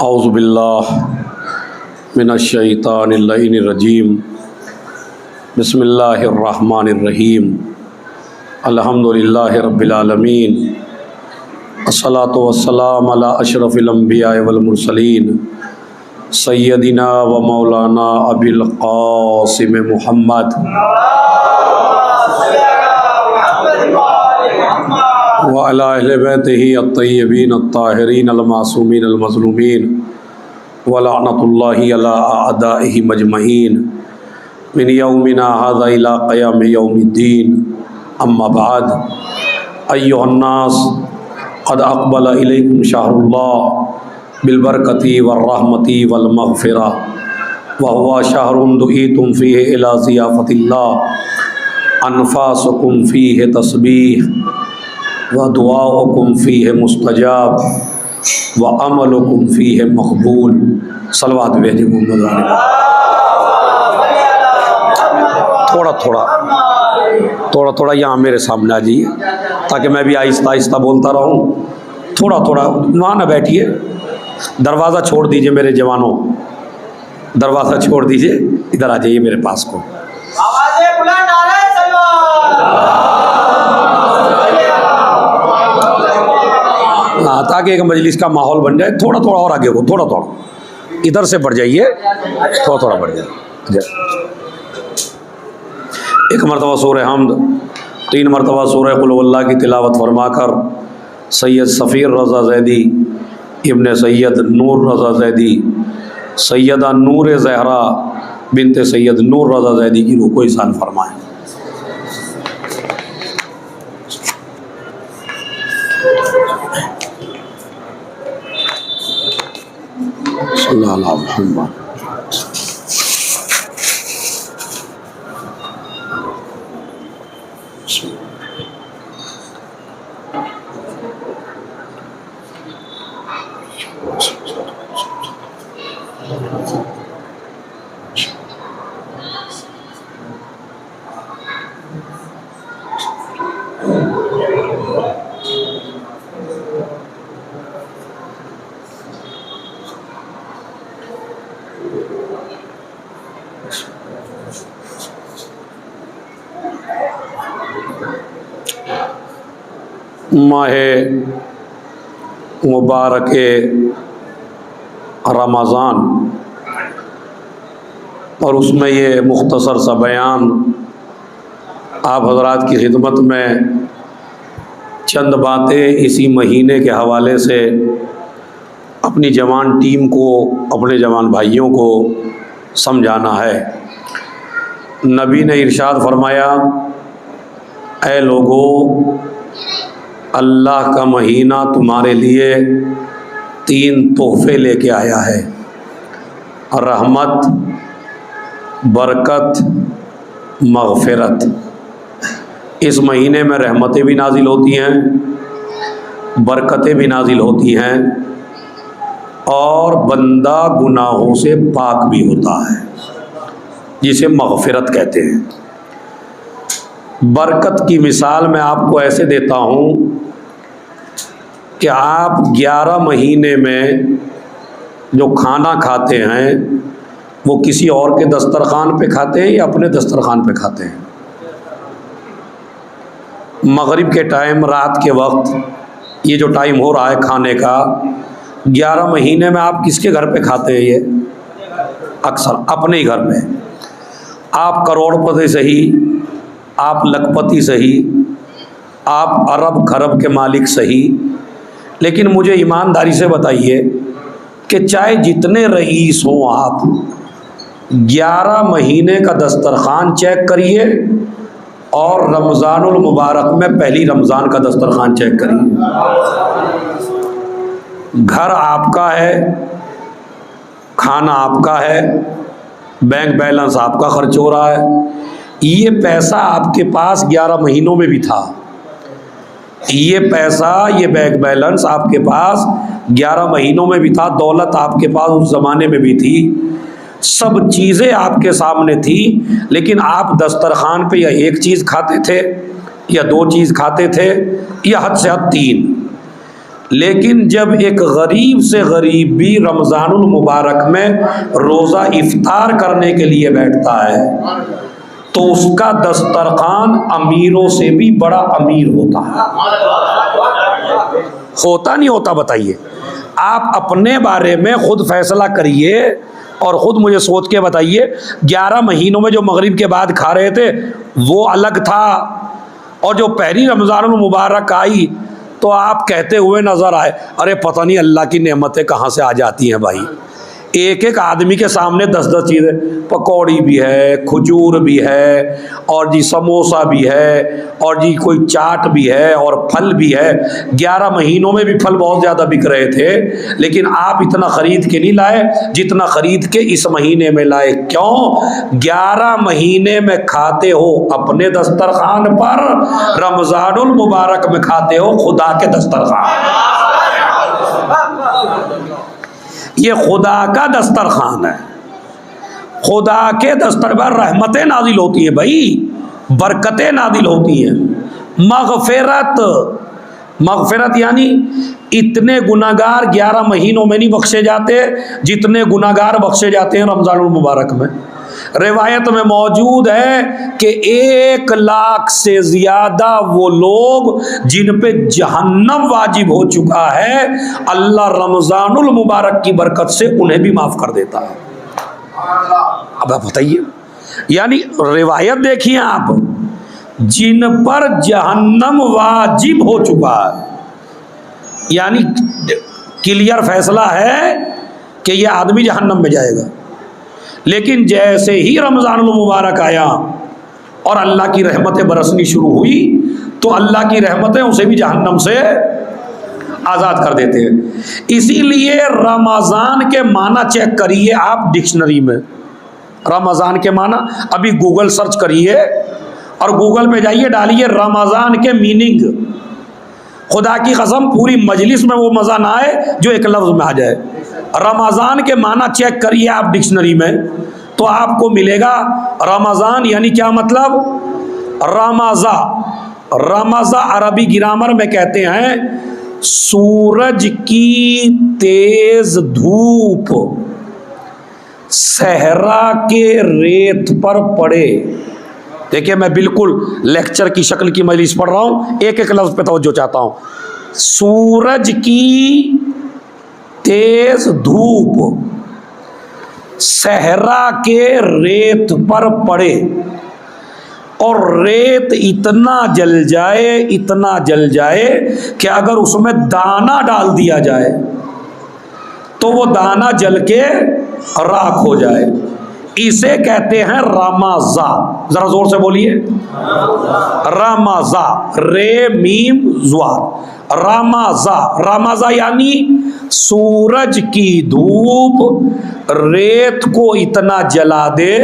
औज़ुबिल्लाह मिनश्शैतानिर्रजीम बिस्मिल्लाहिर्रहमानिर्रहीम अल्हम्दुलिल्लाहि रब्बिल आलमीन अस्सलातु वस्सलाम अला अशरफिल अंबिया वल मुरसलीन सय्यदिना व मौलाना अबिल क़ासिम मुहम्मद व अला अहले बैतिही अत्तय्यबीन अत्ताहिरीन अल-मासूमीन अल-मज़लूमीन व लअनतुल्लाहि अला अअदाइहि मजमईन मिन यौमिना हाज़ा इला क़याम यौमिद्दीन अम्मा बाद अय्युहन्नास क़द अक़बल इलैकुम शहरुल्लाह बिलबरकति वर्रहमति वल्मग़फ़िरा व हुवा शहरुन दुईतुम फ़ीहि इला ज़ियाफ़तिल्लाह अनफ़ासुकुम फ़ीहि तस्बीह व दुआउकुम फ़ीहि मुस्तजाब व अमलुकुम फ़ीहि मक़बूल। सलवात भेजिए मोहम्मद। थोड़ा थोड़ा यहाँ मेरे सामने आ जाइए ताकि मैं भी आहिस्ता आहिस्ता बोलता रहूँ। थोड़ा थोड़ा वहाँ ना बैठिए, दरवाज़ा छोड़ दीजिए मेरे जवानों, दरवाज़ा छोड़ दीजिए, इधर आ जाइए मेरे पास को। हाँ, ताकि एक मजलिस का माहौल बन जाए। थोड़ा थोड़ा और आगे को, थोड़ा थोड़ा इधर से बढ़ जाइए, थोड़ा थोड़ा बढ़ जाइए। एक मरतबा सूरह हम्द, 3 मरतबा सूरह कुल हुवल्लाह की तिलावत फरमाकर सैयद सफ़ीर रज़ा ज़ैदी इब्न सैयद नूर रज़ा ज़ैदी सैयदा नूर ज़हरा बिनते सैयद नूर रज़ा ज़ैदी की रूह को ईसान फरमाएँ। सल्लल्लाहु अलैहि वसल्लम। माहे मुबारक रमज़ान और उसमें ये मुख्तसर सा बयान आप हज़रात की खिदमत में चंद बातें इसी महीने के हवाले से अपनी जवान टीम को, अपने जवान भाइयों को समझाना है। नबी ने इरशाद फरमाया, ऐ लोगों, अल्लाह का महीना तुम्हारे लिए 3 तोहफ़े लेके आया है, रहमत, बरकत, मग़फ़िरत। इस महीने में रहमतें भी नाजिल होती हैं, बरकतें भी नाजिल होती हैं और बंदा गुनाहों से पाक भी होता है, जिसे मग़फ़िरत कहते हैं। बरकत की मिसाल मैं आपको ऐसे देता हूँ कि आप 11 महीने में जो खाना खाते हैं वो किसी और के दस्तरखान पे खाते हैं या अपने दस्तरखान पे खाते हैं? मगरिब के टाइम, रात के वक्त, ये जो टाइम हो रहा है खाने का, 11 महीने में आप किसके घर पे खाते हैं? ये अक्सर अपने ही घर में। आप करोड़पति सही, आप लखपति सही, आप अरब खरब के मालिक सही, लेकिन मुझे ईमानदारी से बताइए कि चाहे जितने रईस हों आप, 11 महीने का दस्तरखान चेक करिए और रमज़ानुल मुबारक में पहली रमज़ान का दस्तरखान चेक करिए। घर आपका है, खाना आपका है, बैंक बैलेंस आपका खर्च हो रहा है, ये पैसा आपके पास 11 महीनों में भी था, ये पैसा, ये बैंक बैलेंस आपके पास 11 महीनों में भी था, दौलत आपके पास उस ज़माने में भी थी, सब चीज़ें आपके सामने थी, लेकिन आप दस्तरखान पे या एक चीज़ खाते थे या 2 चीज़ खाते थे या हद से हद 3। लेकिन जब एक गरीब से गरीब भी रमज़ानुल मुबारक में रोज़ा इफ्तार करने के लिए बैठता है तो उसका दस्तरखान अमीरों से भी बड़ा अमीर होता है। होता नहीं होता? बताइए। आप अपने बारे में खुद फैसला करिए और ख़ुद मुझे सोच के बताइए। 11 महीनों में जो मगरिब के बाद खा रहे थे वो अलग था, और जो पहली रमज़ानुल मुबारक आई तो आप कहते हुए नज़र आए, अरे पता नहीं अल्लाह की नेमतें कहाँ से आ जाती हैं भाई। एक एक आदमी के सामने 10-10 चीज़ें, पकौड़ी भी है, खजूर भी है, और जी समोसा भी है, और जी कोई चाट भी है, और फल भी है। 11 महीनों में भी फल बहुत ज़्यादा बिक रहे थे, लेकिन आप इतना ख़रीद के नहीं लाए जितना ख़रीद के इस महीने में लाए। क्यों? 11 महीने में खाते हो अपने दस्तरखान पर, रमज़ानुल मुबारक में खाते हो खुदा के दस्तरखान। ये खुदा का दस्तरखान है। खुदा के दस्तर पर रहमतें नाजिल होती हैं भाई, बरकतें नाजिल होती हैं। मगफिरत यानी इतने गुनाहगार 11 महीनों में नहीं बख्शे जाते जितने गुनाहगार बख्शे जाते हैं रमज़ानुल मुबारक में। रिवायत में मौजूद है कि 1 लाख से ज़्यादा वो लोग जिन पे जहन्नम वाजिब हो चुका है, अल्लाह रमज़ानुल मुबारक की बरकत से उन्हें भी माफ़ कर देता है। अब आप बताइए, यानी रिवायत देखिए आप, जिन पर जहन्नम वाजिब हो चुका है, यानी क्लियर फैसला है कि यह आदमी जहन्नम में जाएगा, लेकिन जैसे ही रमज़ानुल मुबारक आया और अल्लाह की रहमतें बरसनी शुरू हुई तो अल्लाह की रहमतें उसे भी जहन्नम से आज़ाद कर देते हैं। इसीलिए रमज़ान के माना चेक करिए आप डिक्शनरी में। रमज़ान के माना अभी गूगल सर्च करिए और गूगल पे जाइए, डालिए रमज़ान के मीनिंग। खुदा की कसम पूरी मजलिस में वो मज़ा ना आए जो एक लफ्ज़ में आ जाए। रमज़ान के माना चेक करिए आप डिक्शनरी में तो आपको मिलेगा रमज़ान यानी क्या मतलब? रमज़ा अरबी ग्रामर में कहते हैं सूरज की तेज धूप सहरा के रेत पर पड़े। देखिए मैं बिल्कुल लेक्चर की शक्ल की मजलिस पढ़ रहा हूँ, एक एक लफ्ज़ पे तवज्जो चाहता हूँ। सूरज की तेज धूप सहरा के रेत पर पड़े और रेत इतना जल जाए कि अगर उसमें दाना डाल दिया जाए तो वो दाना जल के राख हो जाए। इसे कहते हैं रमज़ा। जरा जोर से बोलिए, रमज़ा, रे मीम ज़ा, रमज़ा यानी सूरज की धूप रेत को इतना जला दे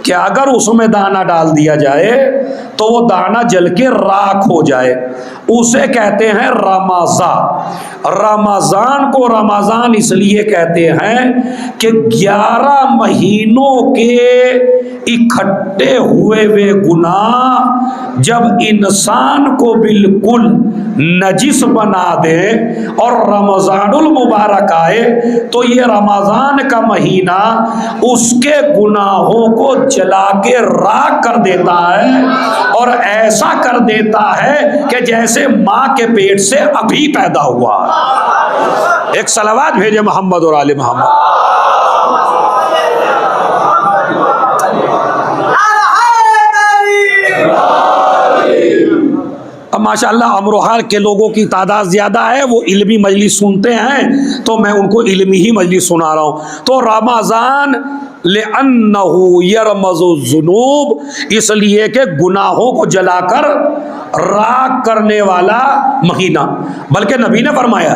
कि अगर उसमें दाना डाल दिया जाए तो वो दाना जल के राख हो जाए। उसे कहते हैं रमज़ा। रमज़ान को रमज़ान इसलिए कहते हैं कि 11 महीनों के इकट्ठे हुए वे गुनाह जब इंसान को बिल्कुल नजिस बना दे और रमज़ानुल मुबारक आए तो ये रमज़ान का महीना उसके गुनाहों को जला के राख कर देता है, और ऐसा कर देता है कि जैसे माँ के पेट से अभी पैदा हुआ। एक सलावत भेजे मोहम्मद और आले मोहम्मद। अब माशाअल्लाह अमरोहा के लोगों की तादाद ज़्यादा है, वो इल्मी मजलिस सुनते हैं तो मैं उनको इल्मी ही मजलिस सुना रहा हूँ। तो रमज़ान लिअन्नहु यरमज़ु ज़ुनूब, इसलिए कि गुनाहों को जलाकर राख करने वाला महीना। बल्कि नबी ने फरमाया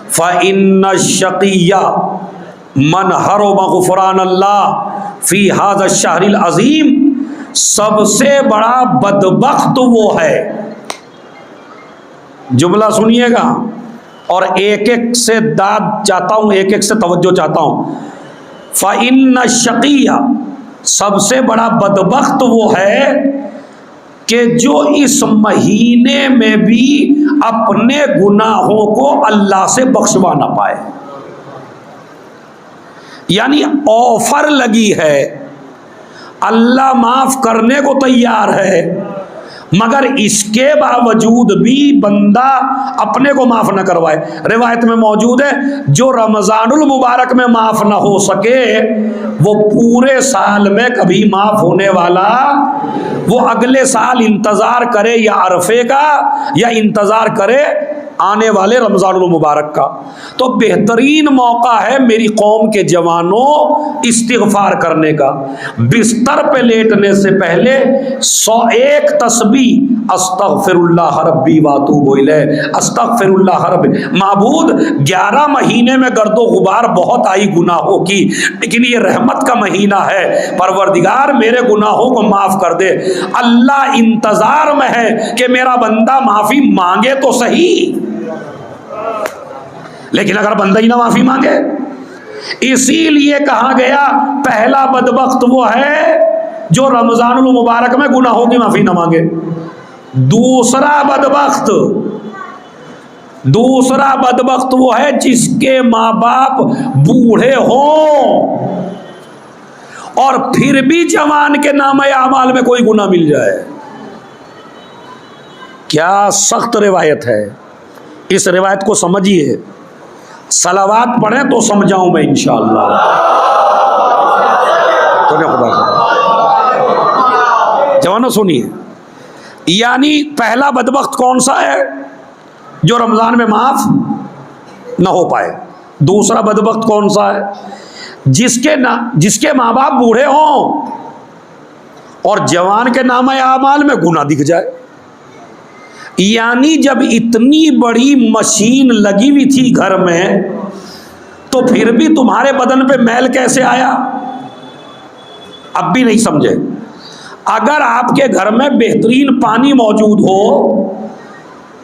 फ़इन्न शक़िय्या मन हरमा गुफ़रान अल्लाह फ़ी हाज़ा शहरिल अज़ीम, सबसे बड़ा बदबख्त वो है। जुमला सुनिएगा और एक एक से दाद चाहता हूँ, एक एक से तवज्जो चाहता हूँ। फ़इन्न शक़िय्या, सबसे बड़ा बदबख्त वो है कि जो इस महीने में भी अपने गुनाहों को अल्लाह से बख्शवा ना पाए। यानी ऑफर लगी है, अल्लाह माफ करने को तैयार है, मगर इसके बावजूद भी बंदा अपने को माफ न करवाए। रिवायत में मौजूद है, जो रमजानुल मुबारक में माफ ना हो सके वो पूरे साल में कभी माफ होने वाला, वो अगले साल इंतजार करे या अरफे का, या इंतजार करे आने वाले रमजानुल मुबारक का। तो बेहतरीन मौका है मेरी कौम के जवानों इस्तिगफार करने का। बिस्तर पे लेटने से पहले 101 तस्बीह अस्तगफिरुल्लाह रब्बी व अतूबु इलैह, अस्तगफिरुल्लाह रब्बी। माबूद 11 महीने में गर्दो गुबार बहुत आई गुनाहों की, लेकिन ये रहमत का महीना है, परवरदिगार मेरे गुनाहों को माफ कर दे। अल्लाह इंतजार में है कि मेरा बंदा माफी मांगे तो सही, लेकिन अगर बंदा ही ना माफी मांगे, इसीलिए कहा गया पहला बदबख्त वो है जो रमजानुल मुबारक में गुनाहों की माफी ना मांगे। दूसरा बदबख्त वो है जिसके माँ बाप बूढ़े हों और फिर भी जवान के नामे आमाल में कोई गुनाह मिल जाए। क्या सख्त रिवायत है, इस रिवायत को समझिए, सलावात पढ़ें तो समझाऊं मैं इंशाअल्लाह। तो क्या खुदा जवानों सुनिए, यानी पहला बदबख्त कौन सा है, जो रमजान में माफ ना हो पाए। दूसरा बदबख्त कौन सा है, जिसके माँ बाप बूढ़े हों और जवान के नामे आमाल में गुनाह दिख जाए। यानी जब इतनी बड़ी मशीन लगी हुई थी घर में, तो फिर भी तुम्हारे बदन पे मैल कैसे आया, अब भी नहीं समझे। अगर आपके घर में बेहतरीन पानी मौजूद हो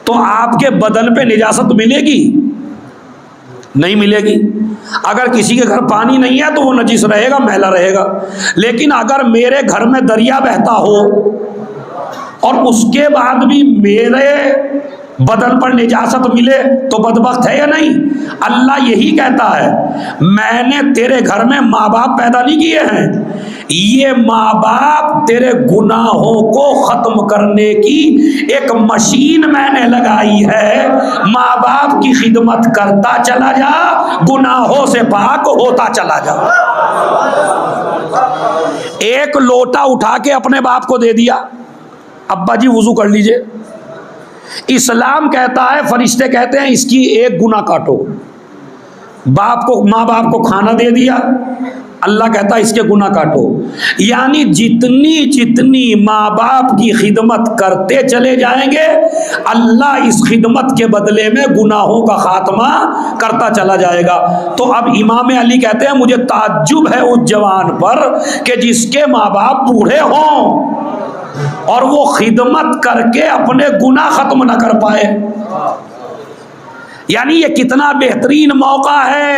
तो आपके बदन पे निजासत मिलेगी? नहीं मिलेगी। अगर किसी के घर पानी नहीं है तो वो नजीस रहेगा, मैला रहेगा। लेकिन अगर मेरे घर में दरिया बहता हो और उसके बाद भी मेरे बदन पर निजासत मिले तो बदबख्त है या नहीं? अल्लाह यही कहता है, मैंने तेरे घर में माँ बाप पैदा नहीं किए हैं, ये माँ बाप तेरे गुनाहों को खत्म करने की एक मशीन मैंने लगाई है। माँ बाप की खिदमत करता चला जा, गुनाहों से पाक होता चला जा। एक लोटा उठा के अपने बाप को दे दिया, अब्बा जी वुजू कर लीजिए। इस्लाम कहता है, फरिश्ते कहते हैं इसकी एक गुना काटो। माँ बाप को खाना दे दिया, अल्लाह कहता है इसके गुना काटो। यानी जितनी माँ बाप की खिदमत करते चले जाएंगे, अल्लाह इस खिदमत के बदले में गुनाहों का खात्मा करता चला जाएगा। तो अब इमाम अली कहते हैं, मुझे ताज्जुब है उस जवान पर कि जिसके माँ बाप बूढ़े हों और वो खिदमत करके अपने गुनाह खत्म न कर पाए। यानी ये कितना बेहतरीन मौका है।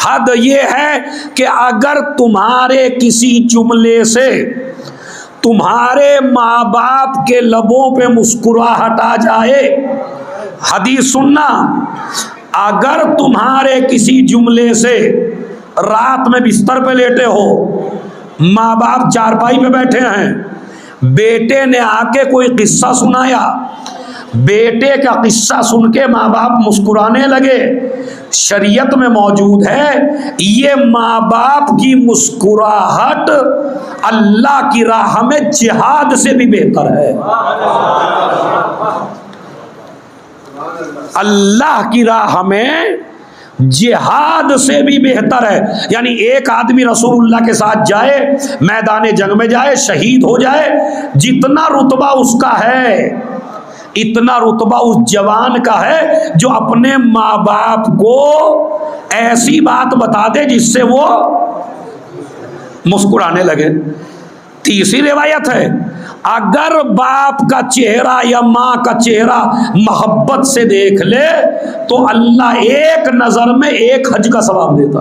हद ये है कि अगर तुम्हारे किसी जुमले से तुम्हारे माँ बाप के लबों पे मुस्कुराहट आ जाए, हदीस सुनना, अगर तुम्हारे किसी जुमले से रात में बिस्तर पे लेटे हो, माँ बाप चारपाई पे बैठे हैं, बेटे ने आके कोई किस्सा सुनाया, बेटे का किस्सा सुन के माँ बाप मुस्कुराने लगे, शरीयत में मौजूद है ये माँ बाप की मुस्कुराहट अल्लाह की राह में जिहाद से भी बेहतर है। अल्लाह की राह में जिहाद से भी बेहतर है। यानी एक आदमी रसूलुल्लाह के साथ जाए, मैदान जंग में जाए, शहीद हो जाए, जितना रुतबा उसका है इतना रुतबा उस जवान का है जो अपने माँ बाप को ऐसी बात बता दे जिससे वो मुस्कुराने लगे। तीसरी रिवायत है, अगर बाप का चेहरा या माँ का चेहरा मोहब्बत से देख ले तो अल्लाह एक नजर में एक हज का सवाब देता।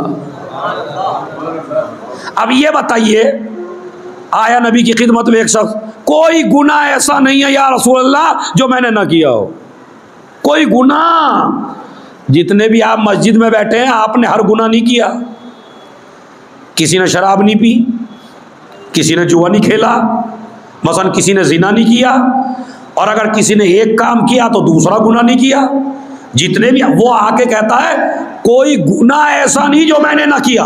अब ये बताइए आया नबी की खिदमत में एक शख्स, कोई गुनाह ऐसा नहीं है या रसूल अल्लाह जो मैंने ना किया हो, कोई गुनाह। जितने भी आप मस्जिद में बैठे हैं, आपने हर गुनाह नहीं किया। किसी ने शराब नहीं पी, किसी ने जुआ नहीं खेला, मसलन किसी ने जिना नहीं किया, और अगर किसी ने एक काम किया तो दूसरा गुनाह नहीं किया। जितने भी, वो आके कहता है कोई गुनाह ऐसा नहीं जो मैंने ना किया,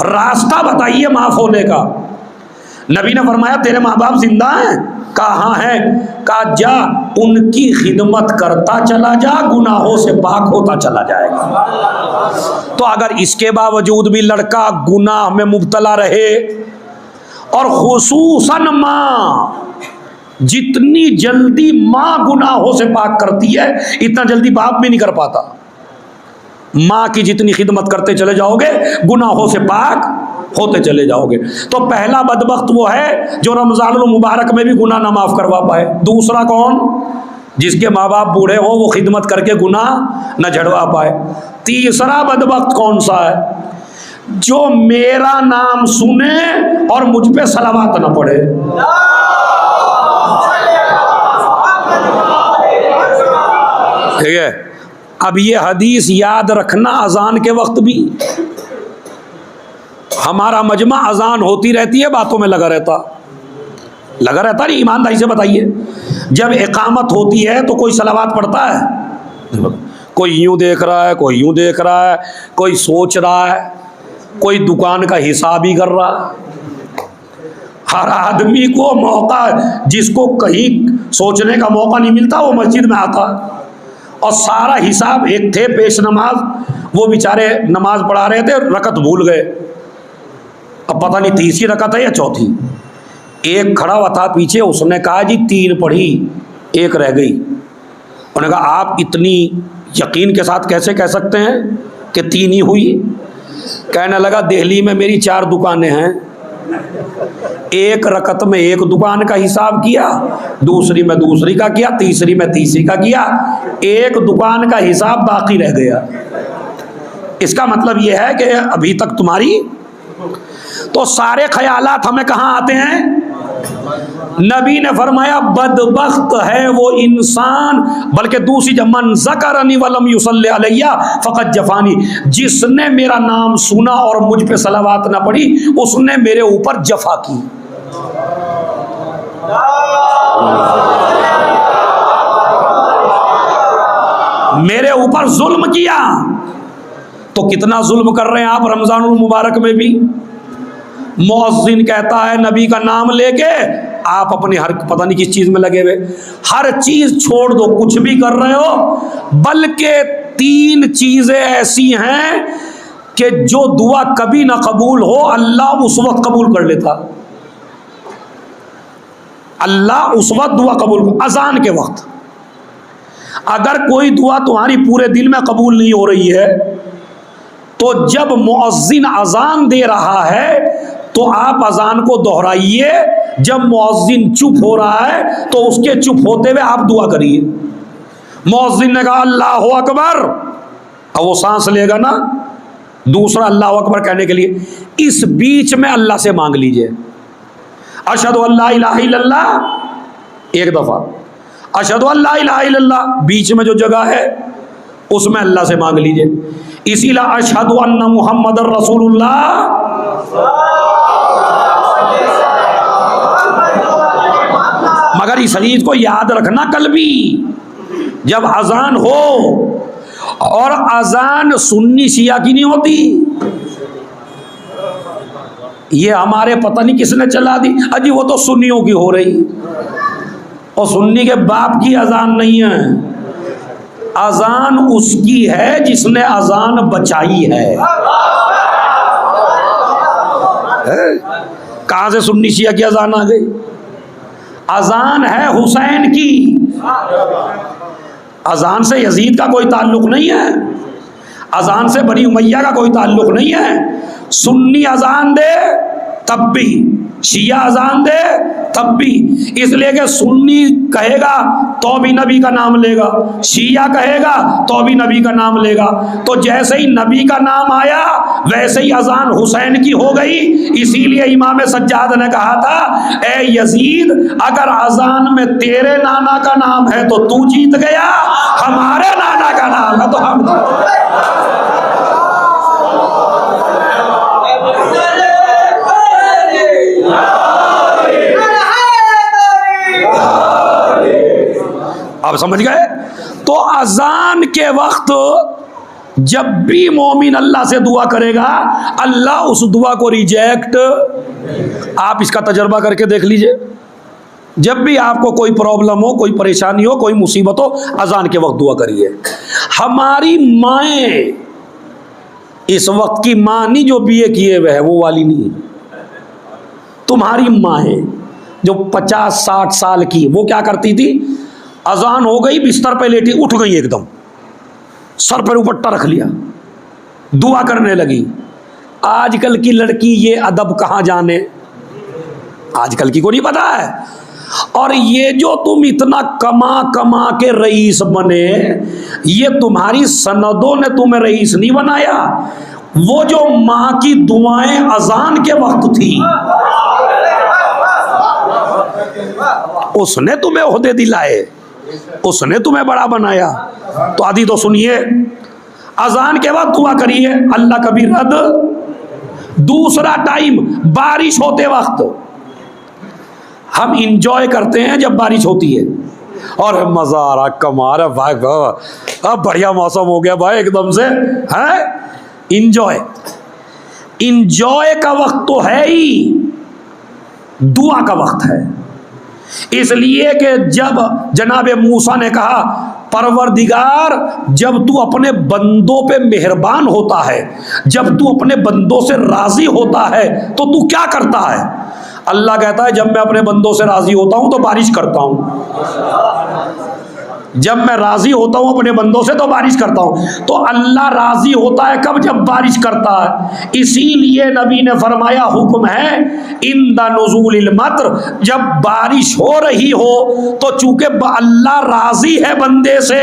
रास्ता बताइए माफ होने का। नबी ने फरमाया तेरे माँ बाप जिंदा हैं? कहा हाँ है। कहा जा उनकी खिदमत करता चला जा, गुनाहों से पाक होता चला जाएगा। तो अगर इसके बावजूद भी लड़का गुनाह में मुब्तला रहे, और खुसूसन माँ, जितनी जल्दी माँ गुनाहों से पाक करती है, इतना जल्दी बाप भी नहीं कर पाता। माँ की जितनी खिदमत करते चले जाओगे, गुनाहों से पाक होते चले जाओगे। तो पहला बदबख्त वो है जो रमज़ानुल मुबारक में भी गुनाह ना माफ़ करवा पाए। दूसरा कौन? जिसके माँ बाप बूढ़े हो, वो खिदमत करके गुनाह न झड़वा पाए। तीसरा बदबख्त कौन सा है? जो मेरा नाम सुने और मुझ पे सलावत न पढ़े। ठीक है, अब ये हदीस याद रखना, अजान के वक्त भी हमारा मजमा अजान होती रहती है, बातों में लगा रहता नहीं। ईमानदारी से बताइए, जब इकामत होती है तो कोई सलावत पढ़ता है? कोई यूं देख रहा है, कोई यूं देख रहा है, कोई सोच रहा है, कोई दुकान का हिसाब ही कर रहा है। हर आदमी को मौका, जिसको कहीं सोचने का मौका नहीं मिलता, वो मस्जिद में आता, और सारा हिसाब। एक थे पेश नमाज, वो बेचारे नमाज पढ़ा रहे थे, रकत भूल गए। अब पता नहीं तीसरी रकत है या चौथी। एक खड़ा हुआ था पीछे, उसने कहा जी 3 पढ़ी, 1 रह गई। उन्होंने कहा आप इतनी यकीन के साथ कैसे कह सकते हैं कि 3 ही हुई? कहने लगा दिल्ली में मेरी 4 दुकानें हैं, एक रकत में एक दुकान का हिसाब किया, दूसरी में दूसरी का किया, तीसरी में तीसरी का किया, एक दुकान का हिसाब बाकी रह गया। इसका मतलब यह है कि अभी तक तुम्हारी। तो सारे ख्यालात हमें कहाँ आते हैं? नबी ने फरमाया बदबख्त है वो इंसान, बल्कि दूसरी जब मन ज़करनी वलम युसल्ली अलैया फ़क़द जफ़ानी, जिसने मेरा नाम सुना और मुझ पे सलावत ना पड़ी, उसने मेरे ऊपर जफा की। मेरे ऊपर जुल्म किया। तो कितना जुल्म कर रहे हैं आप रमज़ानुल मुबारक में भी। मुअज़्ज़िन कहता है नबी का नाम लेके, आप अपनी हर पता नहीं किस चीज़ में लगे हुए, हर चीज़ छोड़ दो, कुछ भी कर रहे हो। बल्कि 3 चीज़ें ऐसी हैं कि जो दुआ कभी ना कबूल हो, अल्लाह उस वक्त कबूल कर लेता। अल्लाह उस वक्त दुआ कबूल, अजान के वक्त। अगर कोई दुआ तुम्हारी पूरे दिन में कबूल नहीं हो रही है, तो जब मुअज़्ज़िन अजान दे रहा है तो आप अजान को दोहराइए। जब मुअज़्ज़िन चुप हो रहा है तो उसके चुप होते हुए आप दुआ करिए। मुअज़्ज़िन ने कहा अल्लाहु अकबर, अब वो सांस लेगा ना, दूसरा अल्लाहु अकबर कहने के लिए, इस बीच में अल्लाह से मांग लीजिए। अशहदु अल्ला इलाहा इल्लल्लाह 1 दफ़ा, अशहदु अल्ला इलाहा इल्लल्लाह, बीच में जो जगह है उसमें अल्लाह से मांग लीजिए। इसीलिए अशहदु अन्ना मुहम्मदर रसूलुल्लाह, मगर इस हदीस को याद रखना, कल भी जब अजान हो, और अजान सुन्नी शिया की नहीं होती, ये हमारे पता नहीं किसने चला दी, अजी वो तो सुन्नियों की हो रही, और सुन्नी के बाप की अजान नहीं है। अजान उसकी है जिसने अजान बचाई है। कहाँ से सुन्नी शिया की अजान आ गई? अजान है हुसैन की। अजान से यजीद का कोई ताल्लुक नहीं है, अजान से बनी उमैया का कोई ताल्लुक नहीं है। सुन्नी अजान दे तब भी, शिया अजान दे तब भी। इसलिए कि सुन्नी कहेगा तो भी नबी का नाम लेगा, शिया कहेगा तो भी नबी का नाम लेगा। तो जैसे ही नबी का नाम आया वैसे ही अजान हुसैन की हो गई। इसीलिए इमाम सज्जाद ने कहा था, ए यजीद, अगर अजान में तेरे नाना का नाम है तो तू जीत गया, हमारे नाना का नाम है तो हम। आप समझ गए? तो अजान के वक्त जब भी मोमिन अल्लाह से दुआ करेगा, अल्लाह उस दुआ को रिजेक्ट, आप इसका तजर्बा करके देख लीजिए। जब भी आपको कोई प्रॉब्लम हो, कोई परेशानी हो, कोई मुसीबत हो, अजान के वक्त दुआ करिए। हमारी माएँ, इस वक्त की माँ नहीं जो बीए किए हुए है, वो वाली नहीं, तुम्हारी माएँ जो 50-60 साल की, वो क्या करती थी? अजान हो गई, बिस्तर पे लेटी, उठ गई, एकदम सर पर दुपट्टा रख लिया, दुआ करने लगी। आजकल की लड़की ये अदब कहाँ जाने, आजकल की को नहीं पता है। और ये जो तुम इतना कमा कमा के रईस बने, ये तुम्हारी सनदों ने तुम्हें रईस नहीं बनाया, वो जो माँ की दुआएं अजान के वक्त थी, उसने तुम्हें ओहदे दिलाए, उसने तुम्हें बड़ा बनाया। तो आदि तो सुनिए, अजान के बाद दुआ करिए, अल्लाह कभी रद्द। दूसरा टाइम, बारिश होते वक्त हम इंजॉय करते हैं जब बारिश होती है, और मजा आ रहा, कमाल है भाई, अब बढ़िया मौसम हो गया भाई एकदम से, है इंजॉय। इंजॉय का वक्त तो है ही, दुआ का वक्त है। इसलिए कि जब जनाब मूसा ने कहा, परवरदिगार, जब तू अपने बंदों पे मेहरबान होता है, जब तू अपने बंदों से राजी होता है, तो तू क्या करता है? अल्लाह कहता है, जब मैं अपने बंदों से राजी होता हूं तो बारिश करता हूं। जब मैं राजी होता हूं अपने बंदों से तो बारिश करता हूं। तो अल्लाह राजी होता है कब? जब बारिश करता है। इसीलिए नबी ने फरमाया, हुक्म है इंदा नुज़ूलिल मतर, जब बारिश हो रही हो तो चूंकि अल्लाह राजी है बंदे से,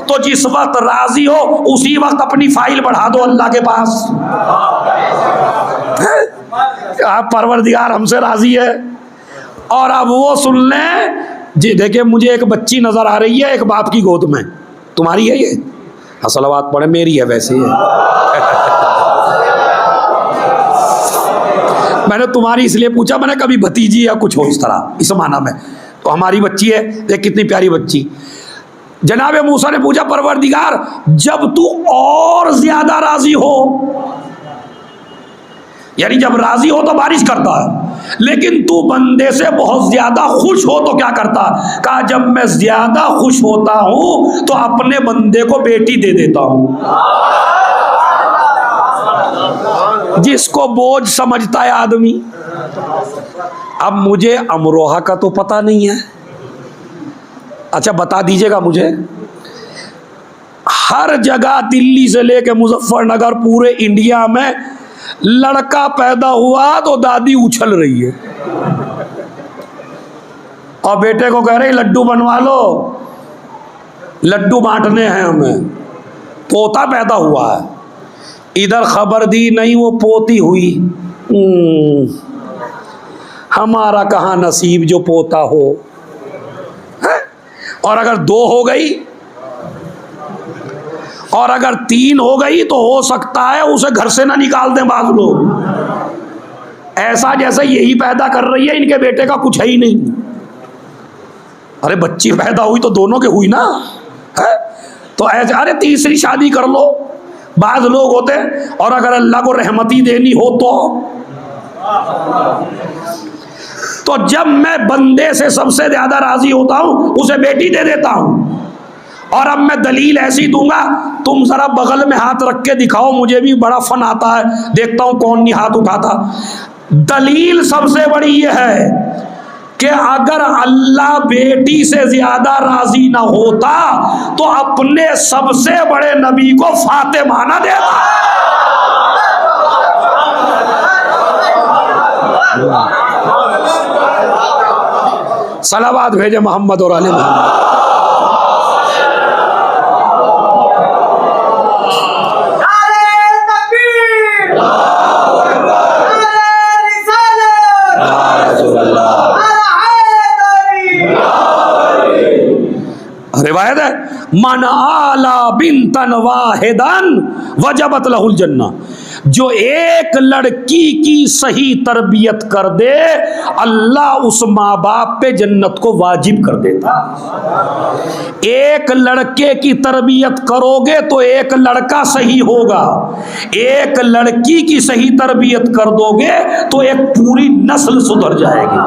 तो जिस वक्त राजी हो उसी वक्त अपनी फाइल बढ़ा दो अल्लाह के पास। आप परवरदिगार हमसे राजी है। और अब वो सुन लें जी, देखिए मुझे एक बच्ची नजर आ रही है एक बाप की गोद में, तुम्हारी है ये? सलावत पढ़े, मेरी है वैसे है। मैंने तुम्हारी इसलिए पूछा, मैंने कभी भतीजी या कुछ हो इस तरह, इस माना में। तो हमारी बच्ची है, देख कितनी प्यारी बच्ची। जनाब मूसा ने पूछा, परवरदिगार, जब तू और ज्यादा राजी हो, यानी जब राजी हो तो बारिश करता है, लेकिन तू बंदे से बहुत ज्यादा खुश हो तो क्या करता? कहा, जब मैं ज्यादा खुश होता हूं तो अपने बंदे को बेटी दे देता हूं। जिसको बोझ समझता है आदमी। अब मुझे अमरोहा का तो पता नहीं है, अच्छा बता दीजिएगा मुझे। हर जगह दिल्ली से लेके मुजफ्फरनगर, पूरे इंडिया में लड़का पैदा हुआ तो दादी उछल रही है और बेटे को कह रही लड्डू बनवा लो, लड्डू बांटने हैं हमें। पोता पैदा हुआ है, इधर खबर दी नहीं वो पोती हुई। हमारा कहाँ नसीब जो पोता हो है? और अगर 2 हो गई और अगर 3 हो गई तो हो सकता है उसे घर से ना निकाल दें बाज लोग। ऐसा जैसे यही पैदा कर रही है, इनके बेटे का कुछ है ही नहीं। अरे बच्ची पैदा हुई तो दोनों के हुई ना है? तो ऐसे अरे तीसरी शादी कर लो, बाज लोग होते। और अगर अल्लाह को रहमती देनी हो तो जब मैं बंदे से सबसे ज्यादा राजी होता हूं उसे बेटी दे देता हूं। और अब मैं दलील ऐसी दूंगा, तुम जरा बगल में हाथ रख के दिखाओ, मुझे भी बड़ा फन आता है, देखता हूं कौन नहीं हाथ उठाता। दलील सबसे बड़ी ये है कि अगर अल्लाह बेटी से ज्यादा राजी ना होता तो अपने सबसे बड़े नबी को फातिमा ना देता। सलावत भेजे मोहम्मद और आले मोहम्मद। रिवायत है, मन आला बिनतन वाहिदन वजबत लहुल जन्ना, जो एक लड़की की सही तरबियत कर दे अल्लाह उस माँ बाप पे जन्नत को वाजिब कर देता। एक लड़के की तरबियत करोगे तो एक लड़का सही होगा, एक लड़की की सही तरबियत कर दोगे तो एक पूरी नस्ल सुधर जाएगी।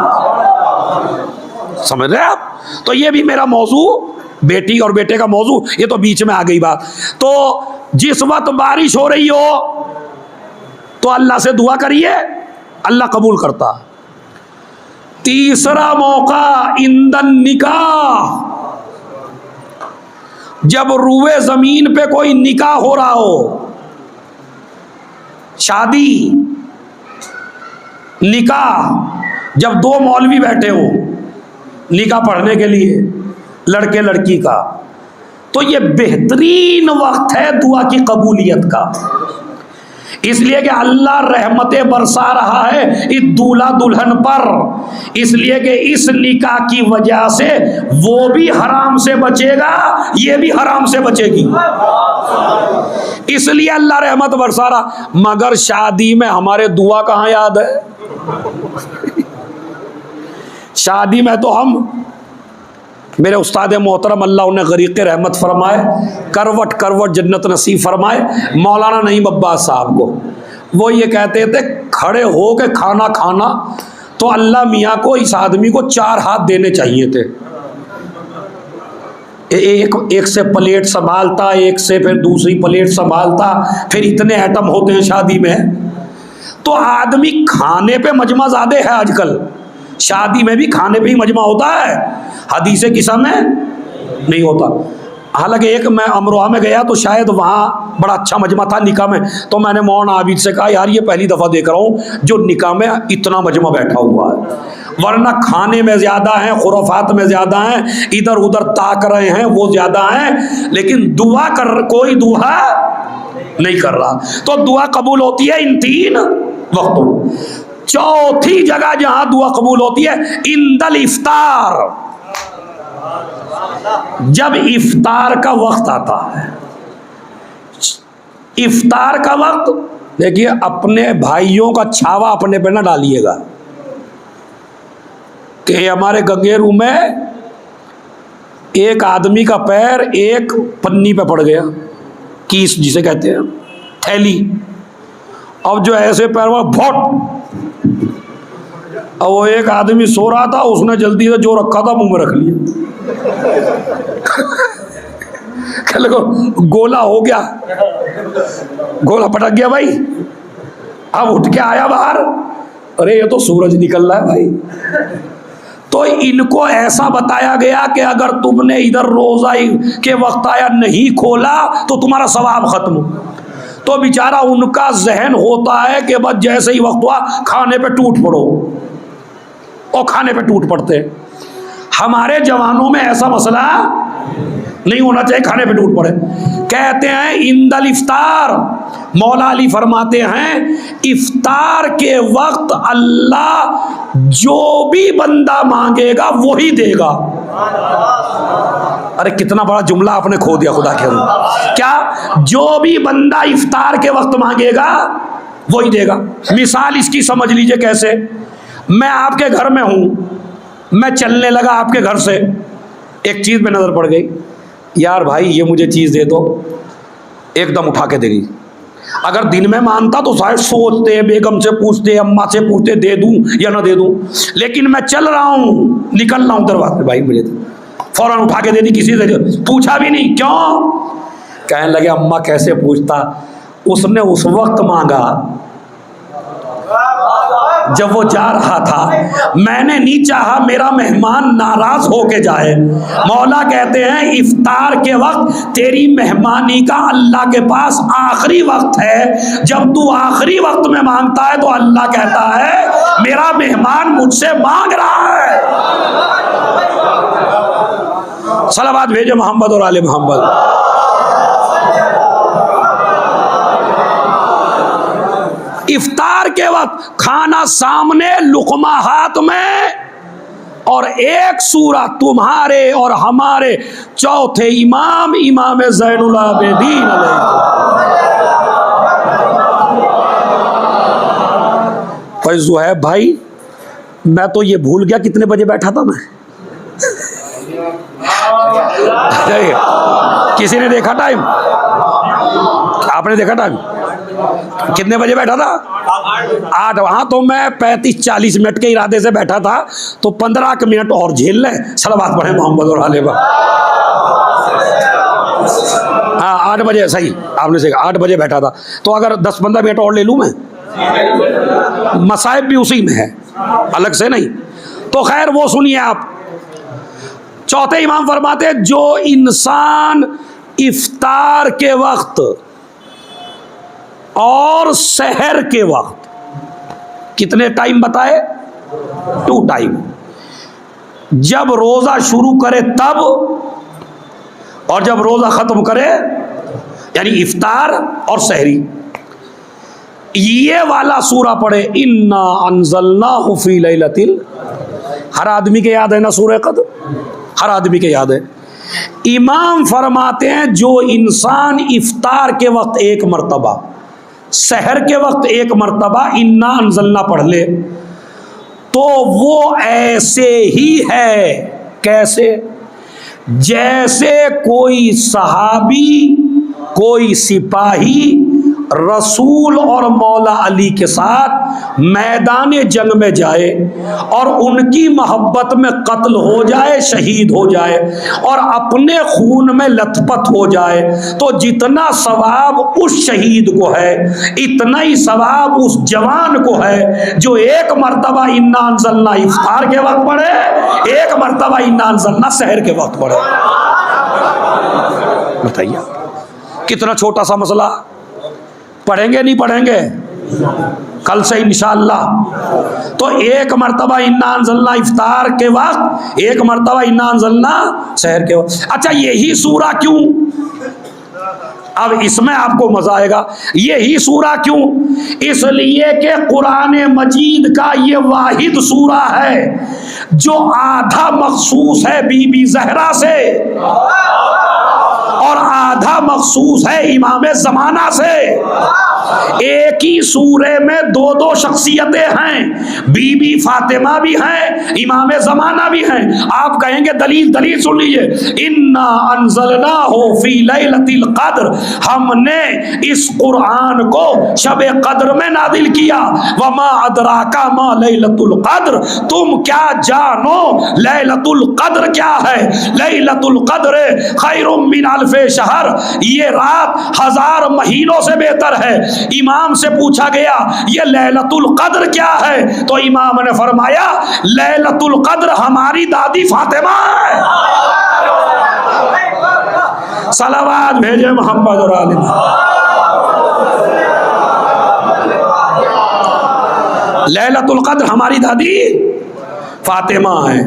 समझ रहे आप? तो ये भी मेरा मौजू, बेटी और बेटे का मौजू, ये तो बीच में आ गई बात। तो जिस वक्त बारिश हो रही हो तो अल्लाह से दुआ करिए, अल्लाह कबूल करता। तीसरा मौका इंदन निकाह, जब रुए जमीन पे कोई निकाह हो रहा हो, शादी निकाह, जब दो मौलवी बैठे हो निकाह पढ़ने के लिए लड़के लड़की का, तो ये बेहतरीन वक्त है दुआ की कबूलियत का। इसलिए कि अल्लाह रहमतें बरसा रहा है इस दूल्हा दुल्हन पर, इसलिए कि इस निकाह की वजह से वो भी हराम से बचेगा, ये भी हराम से बचेगी, इसलिए अल्लाह रहमत बरसा रहा। मगर शादी में हमारे दुआ कहाँ याद है? शादी में तो हम, मेरे उस्ताद मोहतरम अल्लाह उन्हें गरीक़ रहमत फरमाए, करवट करवट जन्नत नसीब फरमाए, मौलाना नईम अब्बास साहब को, वो ये कहते थे खड़े हो के खाना खाना तो अल्लाह मियाँ को इस आदमी को 4 हाथ देने चाहिए थे। एक से प्लेट संभालता, एक से फिर दूसरी प्लेट संभालता, फिर इतने आइटम होते हैं शादी में, तो आदमी खाने पे मजमा ज़्यादा है आजकल। शादी में भी खाने पे ही मजमा होता है, हदीसे किस्सा में नहीं होता। हालांकि एक मैं अमरोहा में गया तो शायद वहाँ बड़ा अच्छा मजमा था निकाह में, तो मैंने मौलाना आबिद से कहा यार ये पहली दफ़ा देख रहा हूँ जो निकाह में इतना मजमा बैठा हुआ है, वरना खाने में ज़्यादा हैं, खुराफात में ज़्यादा हैं, इधर उधर ताक रहे हैं वो ज़्यादा हैं, लेकिन दुआ कर कोई दुआ नहीं कर रहा। तो दुआ कबूल होती है इन 3 वक्तों। चौथी जगह जहां दुआ कबूल होती है इंदल इफ्तार, जब इफ्तार का वक्त आता है। इफ्तार का वक्त देखिए, अपने भाइयों का छावा अपने पे ना डालिएगा कि हमारे गंगेरू में एक आदमी का पैर एक पन्नी पे पड़ गया, कीस जिसे कहते हैं, थैली, अब जो ऐसे पैर में भोट, अब वो एक आदमी सो रहा था, उसने जल्दी से जो रखा था मुंह में रख लिया, गोला हो गया, गोला पटक गया भाई। अब उठ के आया बाहर, अरे ये तो सूरज निकल रहा है भाई। तो इनको ऐसा बताया गया कि अगर तुमने इधर रोजा के वक्त आया नहीं खोला तो तुम्हारा सवाब खत्म। तो बेचारा उनका जहन होता है कि बस जैसे ही वक्त हुआ खाने पे टूट पड़ो, और खाने पे टूट पड़ते। हमारे जवानों में ऐसा मसला नहीं होना चाहिए, खाने पे टूट पड़े। कहते हैं इंदल इफ्तार, मौला अली फरमाते हैं इफ्तार के वक्त अल्लाह जो भी बंदा मांगेगा वही देगा। अरे कितना बड़ा जुमला आपने खो दिया खुदा के अंदर। क्या? जो भी बंदा इफ्तार के वक्त मांगेगा वही देगा। मिसाल इसकी समझ लीजिए कैसे, मैं आपके घर में हूँ, मैं चलने लगा आपके घर से, एक चीज़ पे नज़र पड़ गई, यार भाई ये मुझे चीज़ दे दो, एकदम उठा के देगी। अगर दिन में मानता तो शायद सोचते, बेगम से पूछते, अम्मा से पूछते दे दूं या ना दे दूं, लेकिन मैं चल रहा हूँ, निकल रहा हूँ दरवाजे, भाई मुझे फौरन उठा के दे दी, किसी से पूछा भी नहीं। क्यों? कहने लगे अम्मा कैसे पूछता, उसने उस वक्त मांगा जब वो जा रहा था, मैंने नहीं चाहा मेरा मेहमान नाराज होके जाए। मौला कहते हैं इफ्तार के वक्त तेरी मेहमानी का अल्लाह के पास आखिरी वक्त है, जब तू आखिरी वक्त में मांगता है तो अल्लाह कहता है मेरा मेहमान मुझसे मांग रहा है। सलावत भेजे मोहम्मद और आले मोहम्मद। इफ्तार के वक्त खाना सामने, लुकमा हाथ में, और एक सूरा तुम्हारे और हमारे चौथे इमाम इमाम ज़ैनुल आबिदीन ज़ुहैब भाई, मैं तो ये भूल गया कितने बजे बैठा था मैं। किसी ने देखा टाइम? आपने देखा टाइम? कितने बजे बैठा था? 8। हाँ, तो मैं 35-40 मिनट के इरादे से बैठा था, तो 15 मिनट और झेल लें। सलावत पढ़े मोहम्मद और आले बा। हाँ, 8 बजे सही, आपने सही, 8 बजे बैठा था, तो अगर 10-15 मिनट और ले लूँ मैं, मसाइब भी उसी में है, अलग से नहीं। तो खैर वो सुनिए आप। चौथे इमाम फरमाते हैं, जो इंसान इफ्तार के वक्त और सहर के वक्त, कितने टाइम बताए? 2 टाइम, जब रोजा शुरू करे तब, और जब रोजा खत्म करे, यानी इफ्तार और सहरी, ये वाला सूरा पढ़े। इन्ना अंज़लनाहु फी लैलतिल, हर आदमी के याद है ना सूरह क़द्र? हर आदमी के याद है। इमाम फरमाते हैं, जो इंसान इफ्तार के वक्त 1 मरतबा, सहर के वक्त 1 मरतबा इन्ना अंज़लना पढ़ ले, तो वो ऐसे ही है, कैसे? जैसे कोई सहाबी, कोई सिपाही रसूल और मौला अली के साथ मैदान जंग में जाए और उनकी मोहब्बत में कत्ल हो जाए, शहीद हो जाए और अपने खून में लथपथ हो जाए, तो जितना सवाब उस शहीद को है, इतना ही सवाब उस जवान को है जो 1 मरतबा इन्ना अंज़लना इफ्तार के वक्त पढ़े, 1 मरतबा इन्ना अंज़लना सहर के वक्त पढ़े। बताइए कितना छोटा सा मसला। पढ़ेंगे नहीं पढ़ेंगे? कल से इंशाअल्लाह। तो 1 मरतबा इन्ना अंज़लना इफ्तार के वक्त, 1 मरतबा इन्ना अंज़लना सहर के वक्त। अच्छा, यही सूरा क्यों? अब इसमें आपको मजा आएगा। यही सूरा क्यों? इसलिए कि कुरान मजीद का ये वाहिद सूरा है जो आधा मखसूस है बीबी ज़हरा से और आधा मखसूस है इमाम ज़माना से। एक ही सूरे में 2-2 शख्सियतें हैं, बीबी फातिमा भी हैं, इमाम ज़माना भी हैं। आप कहेंगे दलील, दलील सुन लीजिए। इन्ना अंज़लनाहु फी लैलतिल क़द्र, हमने इस कुरान को शब क़द्र में नादिल किया। वमा अदराका मा लैलतुल क़द्र, तुम क्या जानो लैलतुल क़द्र क्या है? लैलतुल क़द्र खैरुम मिन अल्फ़े शहर, ये रात 1000 महीनों से बेहतर है। इमाम से पूछा गया ये लैलतुल क़द्र क्या है? तो इमाम ने फरमाया लैलतुल क़द्र हमारी दादी फातिमा है। सलावत भेजे मोहम्मद और आले। लैलतुल क़द्र हमारी दादी फातिमा है।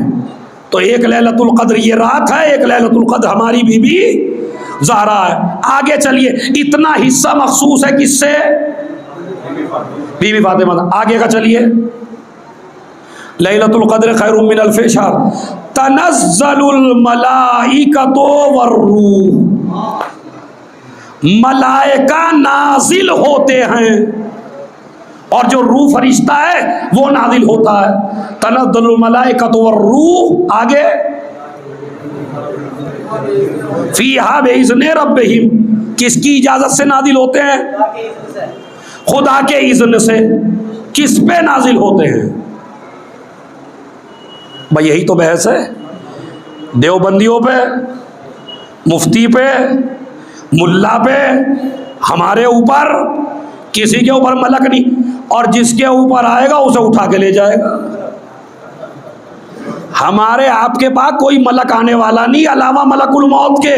तो एक लैलतुल क़द्र ये रात है, एक लैलतुल क़द्र हमारी बीबी ज़हरा है। आगे चलिए, इतना हिस्सा मखसूस है किससे? बीबी फातिमा। आगे का चलिए, लैलतुल क़द्र खैरुम मिन अल्फ़ि शहर, तनज़्ज़लुल मलाइकतु वर्रूह, मलाइका नाजिल होते हैं और जो रूह फरिश्ता है वो नाजिल होता है। तनज़्ज़लुल मलाइकतु वर्रूह, आगे फीहा बिइज़्नि रब्बिहिम, किसकी इजाजत से नाजिल होते हैं? खुदा के इज़्न से। किस पे नाजिल होते हैं भाई? यही तो बहस है। देवबंदियों पे, मुफ्ती पे, मुल्ला पे, हमारे ऊपर, किसी के ऊपर मलक नहीं, और जिसके ऊपर आएगा उसे उठा के ले जाएगा। हमारे आपके पास कोई मलक आने वाला नहीं अलावा मलकुल मौत के,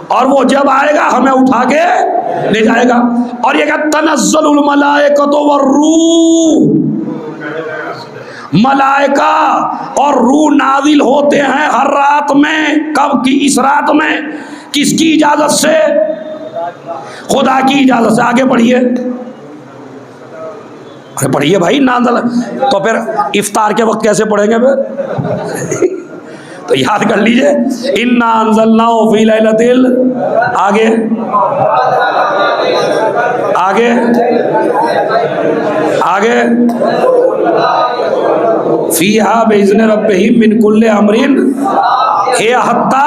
और वो जब आएगा हमें उठा के ले जाएगा। और ये क्या तनज़्ज़लुल मलाइकतु वर्रूह, मलाइका और रूह नाजिल होते हैं हर रात में। कब की? इस रात में। किसकी इजाजत से? खुदा की इजाजत से। आगे पढ़िए, अरे पढ़िए भाई। नाज़िल तो फिर इफ्तार के वक्त कैसे पढ़ेंगे फिर? तो याद कर लीजिए, इन्ना अंज़लनाहु फी लैलतिल, आगे आगे आगे, फीहा बिइज़्नि रब्बिहिम मिन कुल्लि अमरिन, हे हत्ता,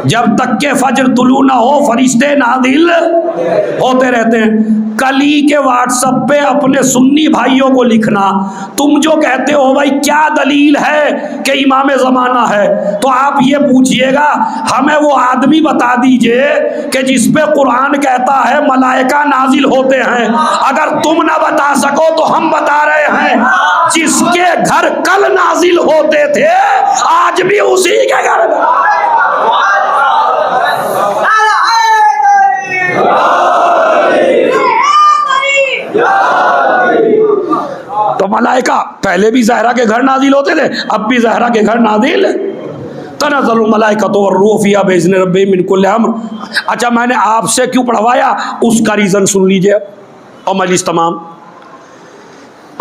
जब तक के फजर तुलू ना हो फरिश्ते नाज़िल होते रहते हैं। कली के व्हाट्सएप पे अपने सुन्नी भाइयों को लिखना, तुम जो कहते हो भाई क्या दलील है कि इमाम ज़माना है, तो आप ये पूछिएगा हमें वो आदमी बता दीजिए कि जिस पे कुरान कहता है मलाइका नाजिल होते हैं। अगर तुम ना बता सको तो हम बता रहे हैं, जिसके घर कल नाजिल होते थे आज भी उसी के घर में। तो मलाइका पहले भी ज़हरा के घर नाजिल होते थे, अब भी ज़हरा के घर नाजिल। तनज़्ज़लुल मलाइकतु वर्रूह फ़ीहा बिइज़्नि रब्बिहिम मिन कुल्लि अम्र। अच्छा, मैंने आपसे क्यों पढ़वाया उसका रीज़न सुन लीजिए। और मजलिस तमाम,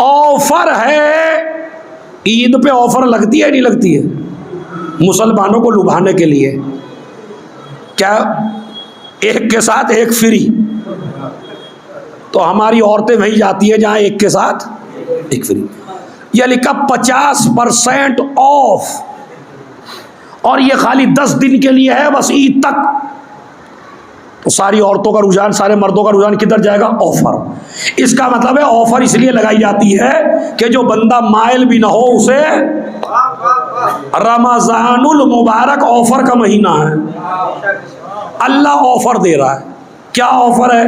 ऑफर है, ईद पे ऑफर लगती है नहीं लगती है? मुसलमानों को लुभाने के लिए क्या एक के साथ एक फ्री। तो हमारी औरतें वहीं जाती है जहां एक के साथ एक फ्री। यह लिखा 50% ऑफ, और ये खाली 10 दिन के लिए है, बस ईद तक। तो सारी औरतों का रुझान, सारे मर्दों का रुझान किधर जाएगा? ऑफर। इसका मतलब है ऑफर इसलिए लगाई जाती है कि जो बंदा माइल भी ना हो उसे, रमजानुल मुबारक ऑफर का महीना है, अल्लाह ऑफर दे रहा है। क्या ऑफर है?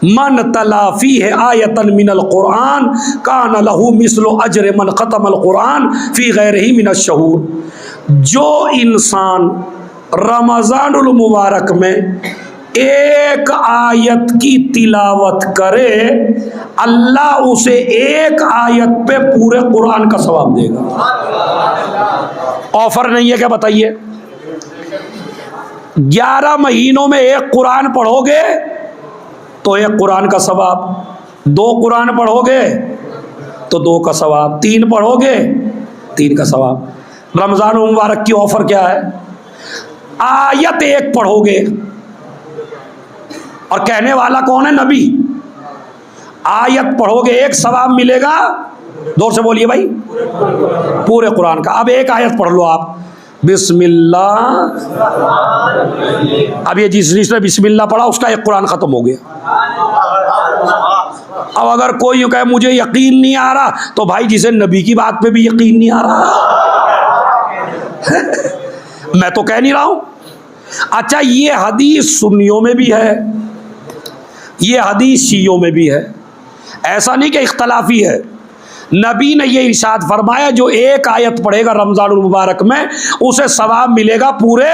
मन तलाफी है आयतन मिनल कुरान कान लहू मिस्लु अजर मन खतमल कुरान फी गैरिही मिनश शहूर। जो इंसान रमजानुल मुबारक में एक आयत की तिलावत करे, अल्लाह उसे एक आयत पे पूरे कुरान का सवाब देगा। ऑफर नहीं है क्या? बताइए। 11 महीनों में एक कुरान पढ़ोगे तो एक कुरान का सवाब, 2 कुरान पढ़ोगे तो 2 का सवाब, 3 पढ़ोगे 3 का सवाब। रमजान मुबारक की ऑफर क्या है? आयत एक पढ़ोगे, और कहने वाला कौन है? नबी। आयत पढ़ोगे एक सवाब मिलेगा, जोर से बोलिए भाई, पूरे कुरान का। अब एक आयत पढ़ लो आप, बिस्मिल्लाह। अब ये जिसने बिस्मिल्लाह पढ़ा उसका एक कुरान खत्म हो गया। अब अगर कोई यूँ कहे मुझे यकीन नहीं आ रहा, तो भाई जिसे नबी की बात पे भी यकीन नहीं आ रहा मैं तो कह नहीं रहा हूं। अच्छा, ये हदीस सुन्नियों में भी है, ये हदीस शियों में भी है, ऐसा नहीं कि इख्तलाफी है। नबी ने ये इरशाद फरमाया जो एक आयत पढ़ेगा रमजानुल मुबारक में उसे सवाब मिलेगा पूरे